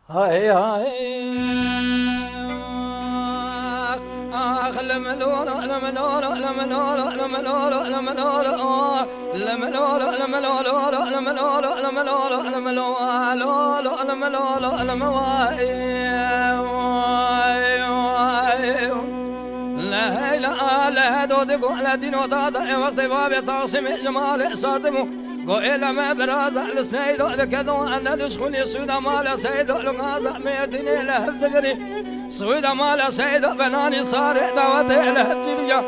هاي هاي آخ لملول لملول لملول لملول لملول لملول لملول لملول لملول لملول لملول لمواي لا لا لا دودك ولا دين وضاضع وقت باب تعصم جمال صارتمو قويل ما براز على السيد وذكذو أن دشخل يسود مال سيد لغازع ميردني له زغري سود مال سيد بناني صار دعوتي له جبيا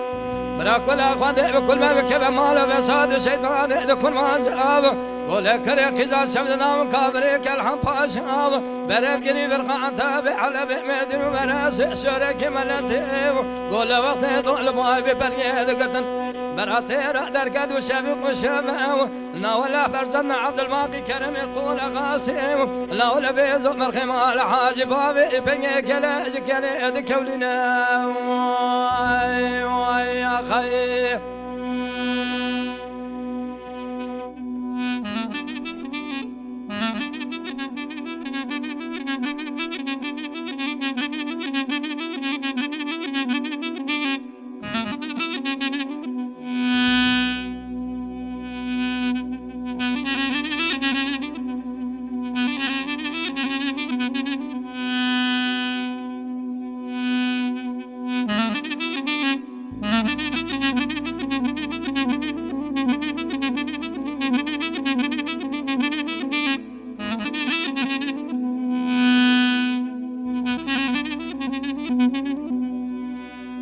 برا كل أخواني بكل ما بكب مال بساد شيطان إذا كل ما جاب قول كريك إذا شبدنا من كابريك الحم فاشاب بريب قريب برقع تابع على بمردن ومراس شورك ملتي قول وقت ضل ما ببدي ذكرتن براتي رأدر قد وشبيق وشبه لا ولا فرزنا عبد الماضي كرم يقول قاسم لا ولا بيزو مرخم على حاج بابي بني كلا كلا ذكولنا واي يا خي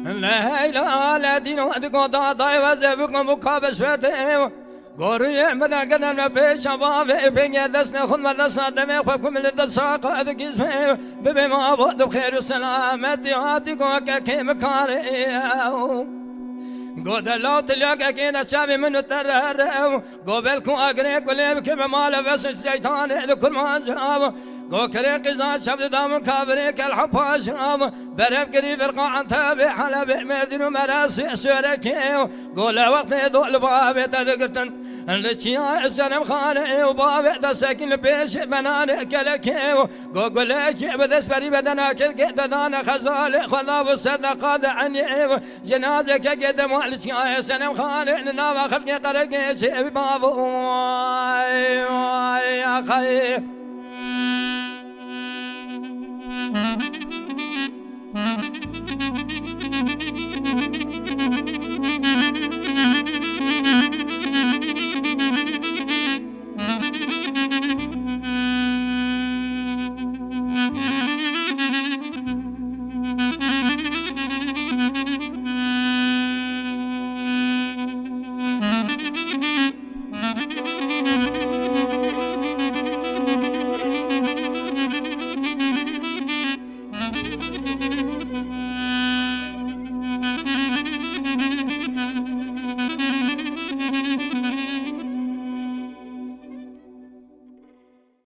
لا لا لا دين ودكو ضاي وزبكم مقابش فرتي قوري من قدنا في شباب في دسنا خذ من صدمه خفكم من الدساق هذا جسمي بما ما بود بخير وسلامتي هاتيكو كيم كاري قود الله تلاقى كده شابي من الترر قبلكم أقري كل بكم مال بس الشيطان إذا كل ما جاب قو كريق إذا شبد دام كابريك الحفاش برب قريب القاع تابع على بمردين ومراسي سوركي قول وقت يدول بابي تذكرتن الاشياء السلام خاني وبابي دا ساكن بيش بناني كلكي قول لك بدس بري بدنا كده دانا خزالي خذا والسر قاد عني جنازك قدم والاشياء السلام خاني ننام خلقي قرقي شي بابو يا خي